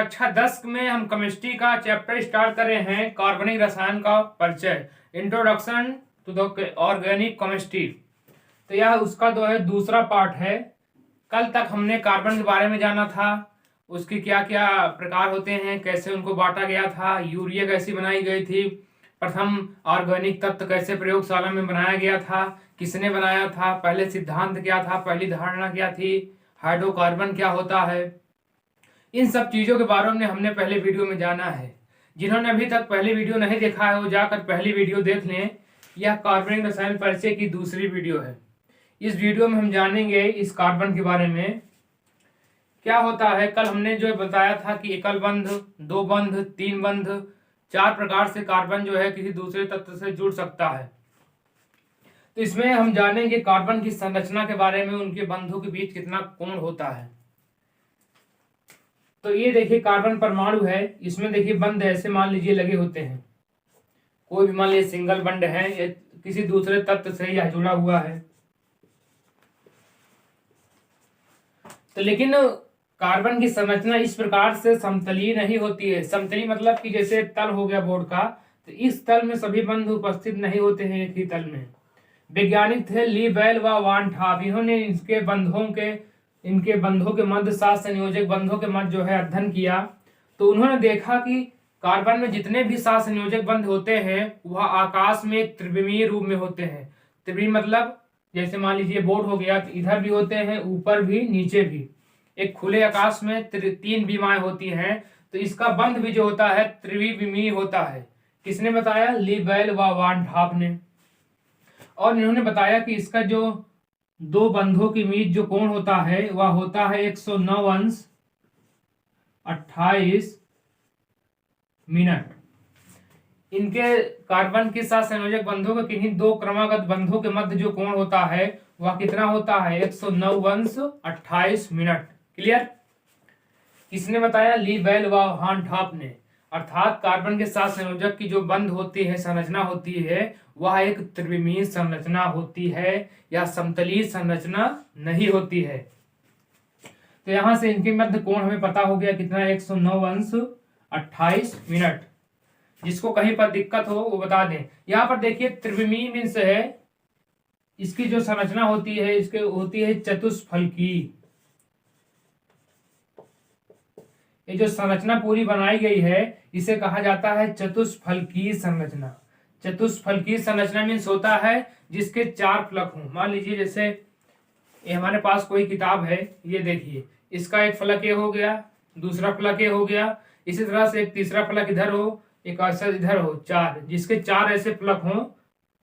कक्षा 10 में हम केमिस्ट्री का चैप्टर स्टार्ट कर रहे हैं, कार्बनिक रसायन का परिचय, introduction to the organic chemistry. तो यह उसका जो है दूसरा पार्ट है। कल तक हमने कार्बन के बारे में जाना था, उसके क्या क्या प्रकार होते हैं, कैसे उनको बांटा गया था, यूरिया कैसी बनाई गई थी, प्रथम ऑर्गेनिक तत्व कैसे प्रयोगशाला में बनाया गया था, किसने बनाया था, पहले सिद्धांत क्या था, पहली धारणा क्या थी, हाइड्रोकार्बन क्या होता है। इन सब चीज़ों के बारे में हमने पहले वीडियो में जाना है। जिन्होंने अभी तक पहली वीडियो नहीं देखा है वो जाकर पहली वीडियो देख लें। यह कार्बनिक रसायन परिचय की दूसरी वीडियो है। इस वीडियो में हम जानेंगे इस कार्बन के बारे में क्या होता है। कल हमने जो बताया था कि एकल बंध, दो बंध, तीन बंध, 4 प्रकार से कार्बन जो है किसी दूसरे तत्व से जुड़ सकता है। तो इसमें हम जानेंगे कार्बन की संरचना के बारे में, उनके बंधों के बीच कितना कोण होता है। तो ये देखिए कार्बन परमाणु है, इसमें देखिए बंध ऐसे मान लीजिए लगे होते हैं। कोई भी मान लीजिए सिंगल बंध है, ये किसी दूसरे तत्व से यह जुड़ा हुआ है। तो लेकिन कार्बन की संरचना इस प्रकार से समतलीय नहीं होती है। समतलीय मतलब कि जैसे तल हो गया बोर्ड का, तो इस तल में सभी बंध उपस्थित नहीं होते हैं एक ही तल में। वैज्ञानिक थे ली बेल व वान ठाप, इन्होंने इनके बंधों के मध्य 7 संयोजक बंधों के मध्य जो है अध्ययन किया। तो उन्होंने देखा कि कार्बन में जितने भी 7 संयोजक बंध होते हैं वह आकाश में एक त्रिविमीय रूप में होते हैं। त्रिविमीय मतलब जैसे मान लीजिए बोर्ड हो गया, तो इधर भी होते हैं, ऊपर भी, नीचे भी। एक खुले आकाश में 3 विमाएं होती हैं, तो इसका बंध भी जो होता है त्रिविमीय होता है। किसने बताया? ली बेल व वान ठाप ने। और इन्होंने बताया कि इसका जो 2 बंधों के बीच जो कोण होता है वह होता है 109 अंश 28 मिनट। इनके कार्बन के साथ संयोजक बंधों के किन्हीं 2 क्रमागत बंधों के मध्य जो कोण होता है वह कितना होता है? 109 अंश 28 मिनट। क्लियर? किसने बताया? ली बेल व वान ठाप ने। अर्थात कार्बन के साथ संयोजक की जो बंध होती है, संरचना होती है, वह एक त्रिविमीय संरचना होती है या समतलीय संरचना नहीं होती है। तो यहां से इनके मध्य कोण हमें पता हो गया कितना? 109 अंश 28 मिनट। जिसको कहीं पर दिक्कत हो वो बता दें। यहां पर देखिए त्रिविमीय मीन्स है, इसकी जो संरचना होती है इसके होती है चतुष्फलकी। ये जो संरचना पूरी बनाई गई है इसे कहा जाता है चतुष्फलकीय संरचना। चतुष्फलकीय संरचना मीन्स होता है जिसके 4 फलक हों। मान लीजिए जैसे ये हमारे पास कोई किताब है, ये देखिए, इसका एक फलक ये हो गया, दूसरा फलक ये हो गया, इसी तरह से एक तीसरा फलक इधर हो, एक ऐसा इधर हो, 4, जिसके 4 ऐसे फलक हों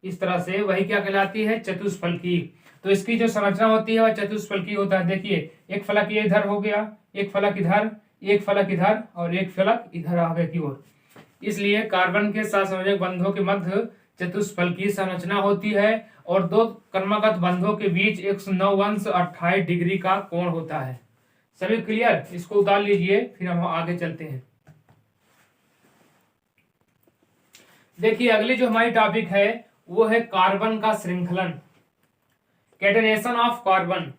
इस तरह से, वही क्या कहलाती है? चतुष्फलकी। तो इसकी जो संरचना होती है वह चतुष्फलकी होता है। देखिए एक फलक ये इधर हो गया, एक फलक इधर, एक फलक इधर और एक फलक इधर आगे की ओर। इसलिए कार्बन के साथ संयोजक बंधों के मध्य चतुष्फलकीय संरचना होती है और 2 क्रमागत बंधों के बीच 109 अंश 28 डिग्री का कोण होता है। सभी क्लियर? इसको उतार लीजिए, फिर हम आगे चलते हैं। देखिए अगली जो हमारी टॉपिक है वो है कार्बन का श्रृंखलन, कैटेनेशन ऑफ कार्बन।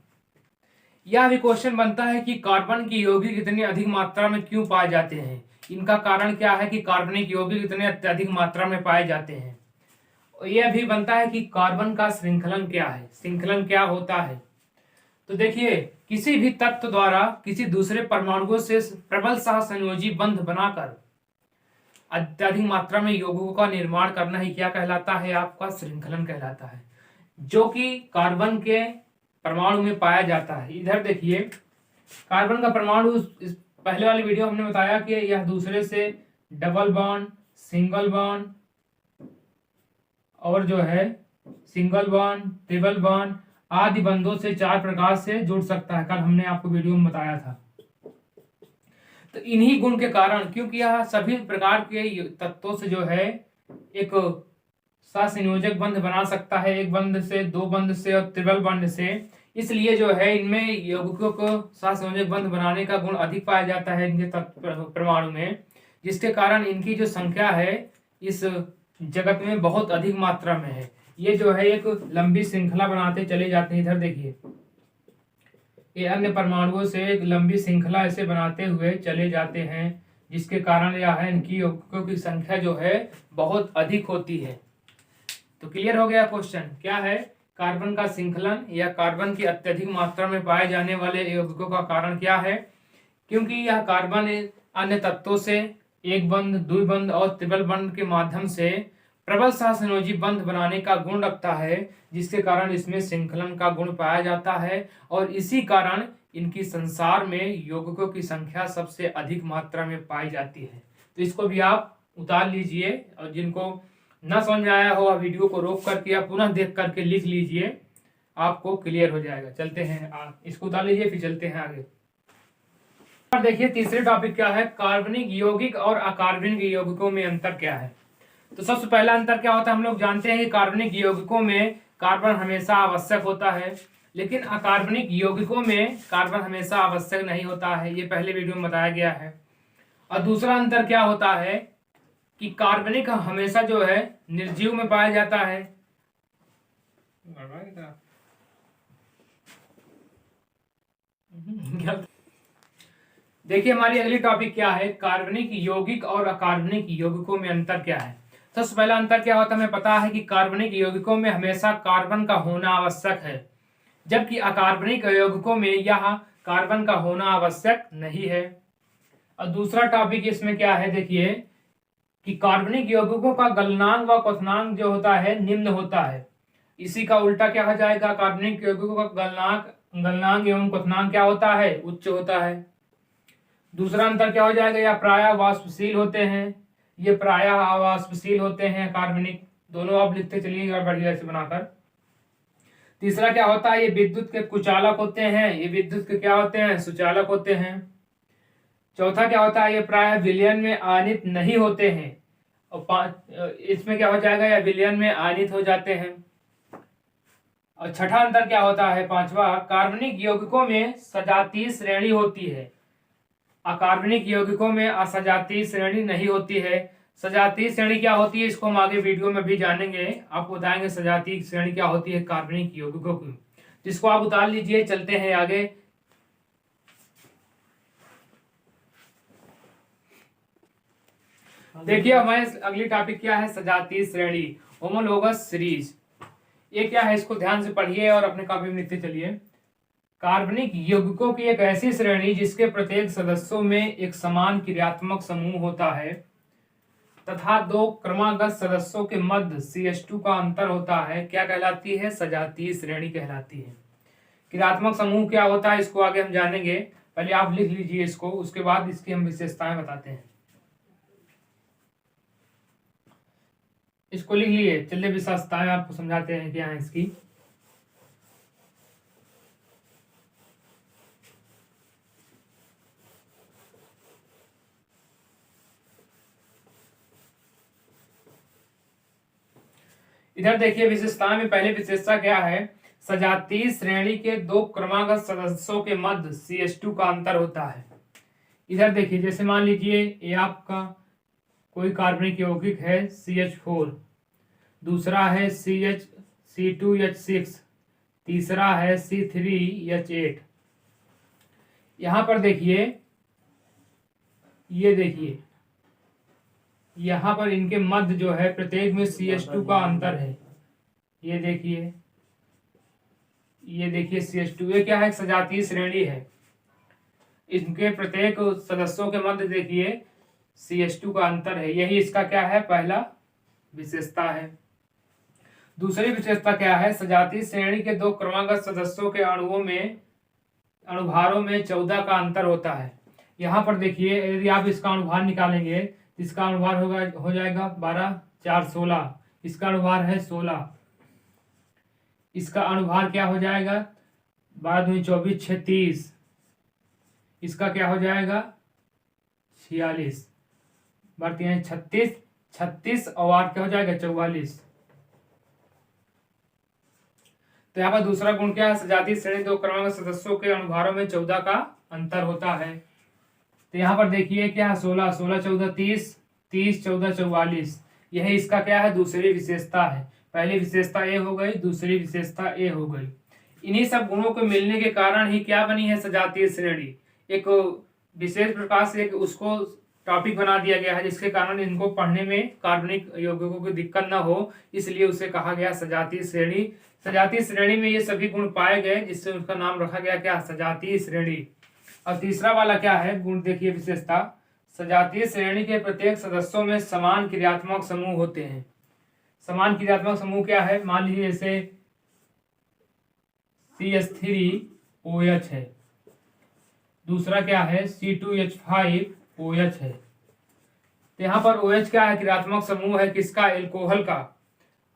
यह भी क्वेश्चन बनता है कि कार्बन की यौगिक इतनी अधिक मात्रा में क्यों पाए जाते हैं, इनका कारण क्या है कि कार्बनिक यौगिक इतने अत्यधिक मात्रा में पाए जाते हैं। यह भी बनता है कि कार्बन का श्रृंखलन क्या है, श्रृंखलन क्या होता है। तो देखिए किसी भी तत्व द्वारा किसी दूसरे परमाणुओं से प्रबल सहसंयोजी बंध बनाकर अत्यधिक मात्रा में यौगिकों का निर्माण करना ही क्या कहलाता है? आपका श्रृंखलन कहलाता है, जो कि कार्बन के परमाणु में पाया जाता है। इधर देखिए कार्बन का परमाणु, इस पहले वाली वीडियो हमने बताया कि यह दूसरे से डबल बॉन्ड, सिंगल बॉन्ड और जो है सिंगल बॉन्ड, ट्रिपल बॉन्ड आदि बंधों से 4 प्रकार से जुड़ सकता है। कल हमने आपको वीडियो में बताया था। तो इन्हीं गुण के कारण, क्योंकि यह सभी प्रकार के तत्वों से जो है एक सहसंयोजक बंध बना सकता है, एक बंध से, 2 बंध से और ट्रिपल बॉन्ड से, इसलिए जो है इनमें यौगिकों को सहसंयोजक बंध बनाने का गुण अधिक पाया जाता है इनके तत्व परमाणु में, जिसके कारण इनकी जो संख्या है इस जगत में बहुत अधिक मात्रा में है। ये जो है एक लंबी श्रृंखला बनाते चले जाते हैं। इधर देखिए ये अन्य परमाणुओं से एक लंबी श्रृंखला ऐसे बनाते हुए चले जाते हैं, जिसके कारण यह है इनकी यौगिकों की संख्या जो है बहुत अधिक होती है। तो क्लियर हो गया क्वेश्चन क्या है, कार्बन का श्रृंखलन या कार्बन की अत्यधिक मात्रा में पाए जाने वाले यौगिकों का कारण क्या है? क्योंकि यह कार्बन अन्य तत्वों से एक बंध, द्विबंध और त्रिबल बंध के माध्यम से प्रबल सहसंयोजी बंध बनाने का गुण रखता है, जिसके कारण इसमें श्रृंखलन का गुण पाया जाता है और इसी कारण इनकी संसार में यौगिकों की संख्या सबसे अधिक मात्रा में पाई जाती है। तो इसको भी आप उतार लीजिए और जिनको ना समझ में आया हो वीडियो को रोक करके या पुनः देख करके लिख लीजिए, आपको क्लियर हो जाएगा। चलते हैं, इसको उतार लीजिए फिर चलते हैं आगे। और देखिए तीसरे टॉपिक क्या है, कार्बनिक यौगिक और अकार्बनिक यौगिकों में अंतर क्या है। तो सबसे पहला अंतर क्या होता है, हम लोग जानते हैं कि कार्बनिक यौगिकों में कार्बन हमेशा आवश्यक होता है, लेकिन अकार्बनिक यौगिकों में कार्बन हमेशा आवश्यक नहीं होता है, ये पहले वीडियो में बताया गया है। और दूसरा अंतर क्या होता है कि कार्बनिक हमेशा जो है निर्जीव में पाया जाता है। देखिए हमारी अगली टॉपिक क्या है, कार्बनिक यौगिक और अकार्बनिक यौगिकों में अंतर क्या है। सबसे पहला अंतर क्या होता है, हमें पता है कि कार्बनिक यौगिकों में हमेशा कार्बन का होना आवश्यक है, जबकि अकार्बनिक यौगिकों में यह कार्बन का होना आवश्यक नहीं है। और दूसरा टॉपिक इसमें क्या है, देखिए कि कार्बनिक यौगिकों का गलनांक व क्वथनांक जो होता है निम्न होता है। इसी का उल्टा क्या हो जाएगा, कार्बनिक यौगिकों का गलनांक एवं क्वथनांक क्या होता है, उच्च होता है। दूसरा अंतर क्या हो जाएगा, या प्रायः वाष्पशील होते हैं, ये प्रायः अवाष्पशील होते हैं कार्बनिक, दोनों आप लिखते चलिएगा बढ़िया से बनाकर। तीसरा क्या होता है, ये विद्युत के कुचालक होते हैं, ये विद्युत के क्या होते हैं, सुचालक होते हैं। चौथा क्या होता है, ये प्रायः विलयन में आयनित नहीं होते हैं, और इसमें क्या हो जाएगा, या विलयन में आयनित हो जाते हैं। और छठा अंतर क्या होता है, पांचवा, कार्बनिक यौगिकों में सजातीय श्रेणी होती है, अकार्बनिक यौगिकों में असजातीय श्रेणी नहीं होती है। सजातीय श्रेणी क्या होती है, इसको हम आगे वीडियो में भी जानेंगे, आपको बताएंगे सजातीय श्रेणी क्या होती है कार्बनिक यौगिकों की, जिसको आप उतार लीजिए। चलते हैं आगे। देखिए हमारे अगली टॉपिक क्या है, सजातीय श्रेणी, होमोलोगस सीरीज। ये क्या है, इसको ध्यान से पढ़िए और अपने कॉपी में लिखते चलिए। कार्बनिक यौगिकों की एक ऐसी श्रेणी जिसके प्रत्येक सदस्यों में एक समान क्रियात्मक समूह होता है तथा दो क्रमागत सदस्यों के मध्य CH2 का अंतर होता है, क्या कहलाती है, सजातीय श्रेणी कहलाती है। क्रियात्मक समूह क्या होता है, इसको आगे हम जानेंगे, पहले आप लिख लीजिए इसको, उसके बाद इसकी हम विशेषताएं बताते हैं। इसको लिख लिए, चलिए विशेषताएं आपको समझाते हैं क्या है इसकी। इधर देखिए विशेषता में पहले विशेषता क्या है, सजातीय श्रेणी के दो क्रमागत सदस्यों के मध्य CH2 का अंतर होता है। इधर देखिए जैसे मान लीजिए ये आपका कोई कार्बनिक यौगिक है CH4, दूसरा है C2H6, तीसरा है C3H8। यहां पर देखिए, ये देखिए यहाँ पर इनके मध्य जो है प्रत्येक में CH2 का अंतर है। ये देखिए CH2, ये क्या है, सजातीय श्रेणी है, इनके प्रत्येक सदस्यों के मध्य देखिए CH2 का अंतर है, यही इसका क्या है, पहला विशेषता है। दूसरी विशेषता क्या है, सजातीय श्रेणी के दो क्रमागत सदस्यों के अणुभारों में 14 का अंतर होता है। यहाँ पर देखिए यदि आप इसका अणुभार निकालेंगे, इसका अनुभार हो जाएगा 12 4 16, इसका अनुभार है 16, इसका अनुभार क्या हो जाएगा 12 दूनी 24 6 30, इसका क्या हो जाएगा 46, बढ़ती हैं 36 और क्या हो जाएगा 44। तो यहाँ पर दूसरा गुण क्या है, सजातीय श्रेणी दो क्रमागत सदस्यों के अणुभारों में 14 का अंतर होता है। तो यहाँ पर देखिए क्या है, 16 16 14 30, 30 14 44, यही इसका क्या है, दूसरी विशेषता है। पहली विशेषता ए हो गई, दूसरी विशेषता ए हो गई। इन्हीं सब गुणों के मिलने के कारण ही क्या बनी है सजातीय श्रेणी। एक विशेष प्रकार से एक उसको टॉपिक बना दिया गया है जिसके कारण इनको पढ़ने में कार्बनिक यौगिकों की दिक्कत न हो, इसलिए उसे कहा गया सजातीय श्रेणी। सजातीय श्रेणी में ये सभी गुण पाए गए जिससे उसका नाम रखा गया क्या, सजातीय श्रेणी। और तीसरा वाला क्या है गुण, देखिए विशेषता, सजातीय श्रेणी के प्रत्येक सदस्यों में समान क्रियात्मक समूह होते हैं। समान क्रियात्मक समूह क्या है, मान लीजिए जैसे CH3OH है, दूसरा क्या है C2H5OH है। तो यहाँ पर OH क्या है, क्रियात्मक समूह है किसका, एल्कोहल का।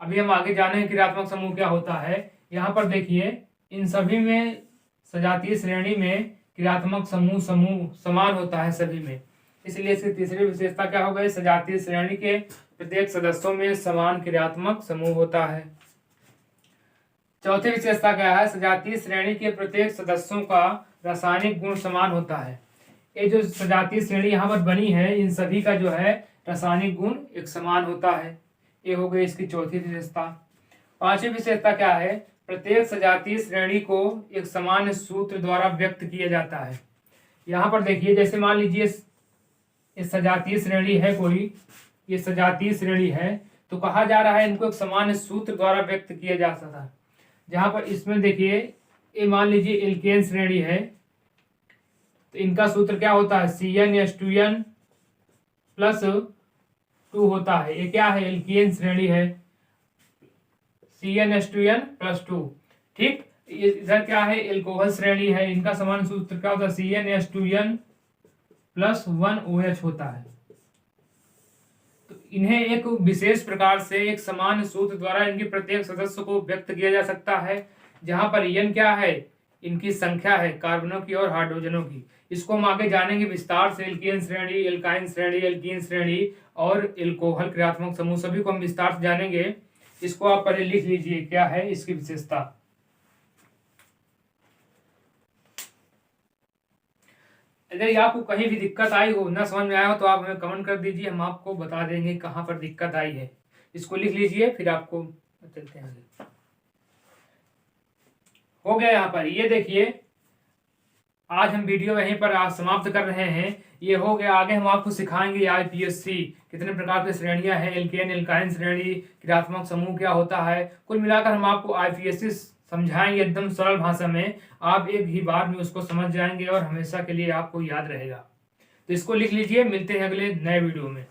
अभी हम आगे जाने क्रियात्मक समूह क्या होता है। यहाँ पर देखिए इन सभी में सजातीय श्रेणी में क्रियात्मक समूह समान होता है सभी में, इसलिए इसकी तीसरी विशेषता क्या हो गई, सजातीय श्रेणी के प्रत्येक सदस्यों में समान क्रियात्मक समूह होता है। चौथी विशेषता क्या है, सजातीय श्रेणी के प्रत्येक सदस्यों का रासायनिक गुण समान होता है। ये जो सजातीय श्रेणी यहाँ पर बनी है इन सभी का जो है रासायनिक गुण एक समान होता है। ये हो गई इसकी चौथी विशेषता। पांचवी विशेषता क्या है, प्रत्येक सजातीय श्रेणी को एक सामान्य सूत्र द्वारा व्यक्त किया जाता है। यहाँ पर देखिए जैसे मान लीजिए ये सजातीय श्रेणी है कोई, ये सजातीय श्रेणी है तो कहा जा रहा है इनको एक सामान्य सूत्र द्वारा व्यक्त किया जा सकता है। जहाँ पर इसमें देखिए ये मान लीजिए एल्केन श्रेणी है तो इनका सूत्र क्या होता है, CnH2n+2 होता है। ये क्या है, एल्केन श्रेणी है, CnH2n+2। ठीक, इधर क्या है, एल्कोहल श्रेणी है, इनका समान सूत्र क्या होता है, CnH2n+1OH होता है। तो इन्हें एक विशेष प्रकार से एक समान सूत्र द्वारा इनके प्रत्येक सदस्य को व्यक्त किया जा सकता है। जहां पर n क्या है, इनकी संख्या है कार्बनों की और हाइड्रोजनों की। इसको हम आगे जानेंगे विस्तार से, एल्केन श्रेणी, एल्काइन श्रेणी, एल्कीन श्रेणी और एल्कोहल क्रियात्मक समूह सभी को हम विस्तार से जानेंगे। इसको आप पहले लिख लीजिए क्या है इसकी विशेषता। अगर आपको कहीं भी दिक्कत आई हो, ना समझ में आया हो तो आप हमें कमेंट कर दीजिए, हम आपको बता देंगे कहाँ पर दिक्कत आई है। इसको लिख लीजिए फिर आपको चलते हैं आगे। हो गया यहाँ पर, ये देखिए आज हम वीडियो यहीं पर आज समाप्त कर रहे हैं। ये हो गया, आगे हम आपको सिखाएंगे IPSC कितने प्रकार की श्रेणियां हैं, एल्केन एल्काइन श्रेणी, क्रियात्मक समूह क्या होता है। कुल मिलाकर हम आपको IPSC समझाएंगे एकदम सरल भाषा में, आप एक ही बार में उसको समझ जाएंगे और हमेशा के लिए आपको याद रहेगा। तो इसको लिख लीजिए, मिलते हैं अगले नए वीडियो में।